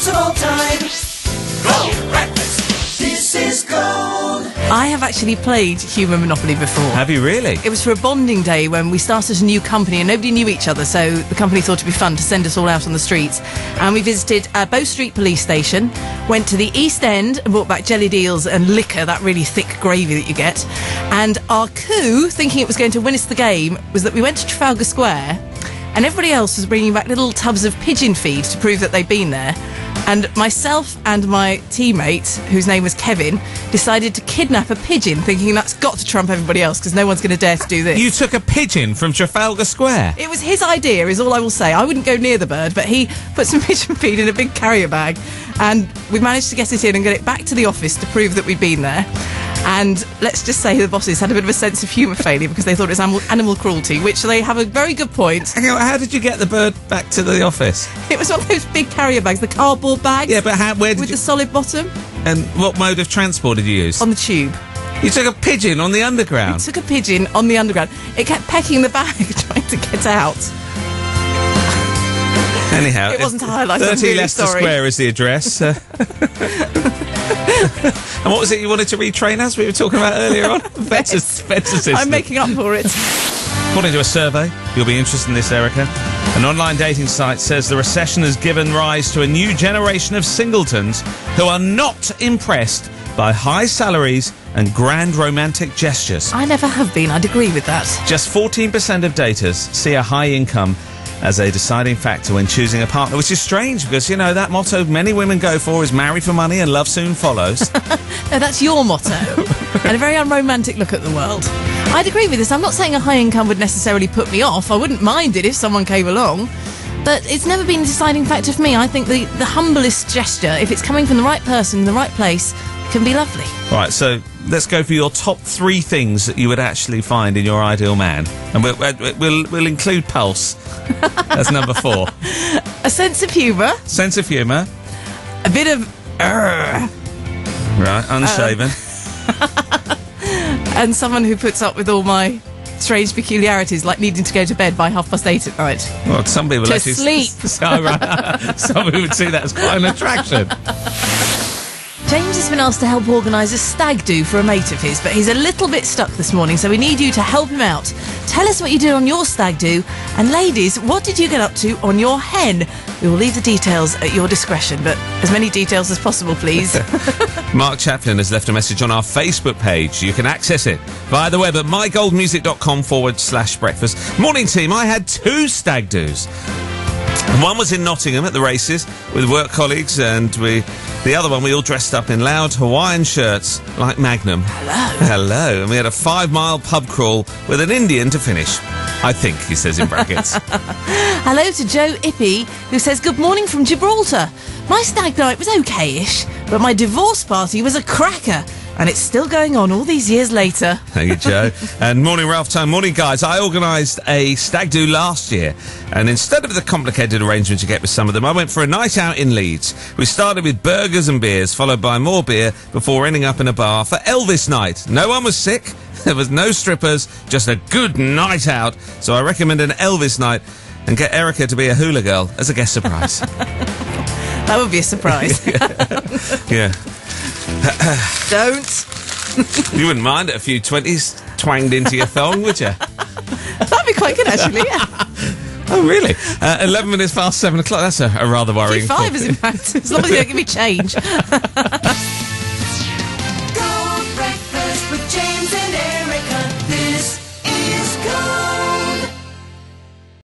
of all time. Gold breakfast. This is gold. I have actually played Human Monopoly before. Have you really? It was for a bonding day when we started a new company and nobody knew each other, so the company thought it'd be fun to send us all out on the streets. And we visited Bow Street Police Station, went to the East End and brought back jellied eels and liquor, that really thick gravy that you get. And our coup, thinking it was going to win us the game, was that we went to Trafalgar Square and everybody else was bringing back little tubs of pigeon feed to prove that they'd been there. And myself and my teammate, whose name was Kevin, decided to kidnap a pigeon, thinking that's got to trump everybody else because no one's going to dare to do this. You took a pigeon from Trafalgar Square? It was his idea, is all I will say. I wouldn't go near the bird, but he put some pigeon feed in a big carrier bag, and we managed to get it in and get it back to the office to prove that we'd been there. And let's just say the bosses had a bit of a sense of humour failure because they thought it was animal cruelty, which they have a very good point. Hang on, how did you get the bird back to the office? It was one of those big carrier bags, the cardboard bags. Yeah, but where did with the solid bottom. And what mode of transport did you use? On the tube. You took a pigeon on the underground? I took a pigeon on the underground. It kept pecking the bag trying to get out. Anyhow, it wasn't a highlight. 30 I'm really Leicester sorry. Square is the address. And what was it you wanted to retrain as? We were talking about earlier on. Better system. I'm making up for it. According to a survey, you'll be interested in this, Erica. An online dating site says the recession has given rise to a new generation of singletons who are not impressed by high salaries and grand romantic gestures. I never have been. I'd agree with that. Just 14% of daters see a high income as a deciding factor when choosing a partner, which is strange because, you know, that motto many women go for is marry for money and love soon follows. No, that's your motto. And a very unromantic look at the world. I'd agree with this. I'm not saying a high income would necessarily put me off. I wouldn't mind it if someone came along. But it's never been a deciding factor for me. I think the humblest gesture, if it's coming from the right person in the right place, can be lovely. Right, so let's go for your top 3 things that you would actually find in your ideal man. And we'll include pulse as number 4. A sense of humour. Sense of humour. A bit of... Right, unshaven. And someone who puts up with all my strange peculiarities, like needing to go to bed by 8:30 at night. Well, some people to actually... sleep. Oh, right. Some people would see that as quite an attraction. James has been asked to help organise a stag do for a mate of his, but he's a little bit stuck this morning, so we need you to help him out. Tell us what you did on your stag do, and ladies, what did you get up to on your hen? We will leave the details at your discretion, but as many details as possible, please. Mark Chaplin has left a message on our Facebook page. You can access it via the web at mygoldmusic.com/breakfast. Morning team, I had 2 stag do's. One was in Nottingham at the races with work colleagues, and the other one we all dressed up in loud Hawaiian shirts like Magnum. Hello. And we had a 5-mile pub crawl with an Indian to finish. I think, he says in brackets. Hello to Joe Ippy, who says, good morning from Gibraltar. My stag night was okay-ish, but my divorce party was a cracker. And it's still going on all these years later. Thank you, Joe. And morning, Ralph Time. Morning, guys. I organised a stag do last year, and instead of the complicated arrangements you get with some of them, I went for a night out in Leeds. We started with burgers and beers, followed by more beer, before ending up in a bar for Elvis night. No one was sick. There was no strippers, just a good night out. So I recommend an Elvis night and get Erica to be a hula girl as a guest surprise. That would be a surprise. Yeah. Don't. You wouldn't mind a few 20s twanged into your thong, would you? That'd be quite good, actually, yeah. Oh, really? 11 minutes past 7 o'clock. That's a rather worrying... 5 is in fact, as long as you don't give me change.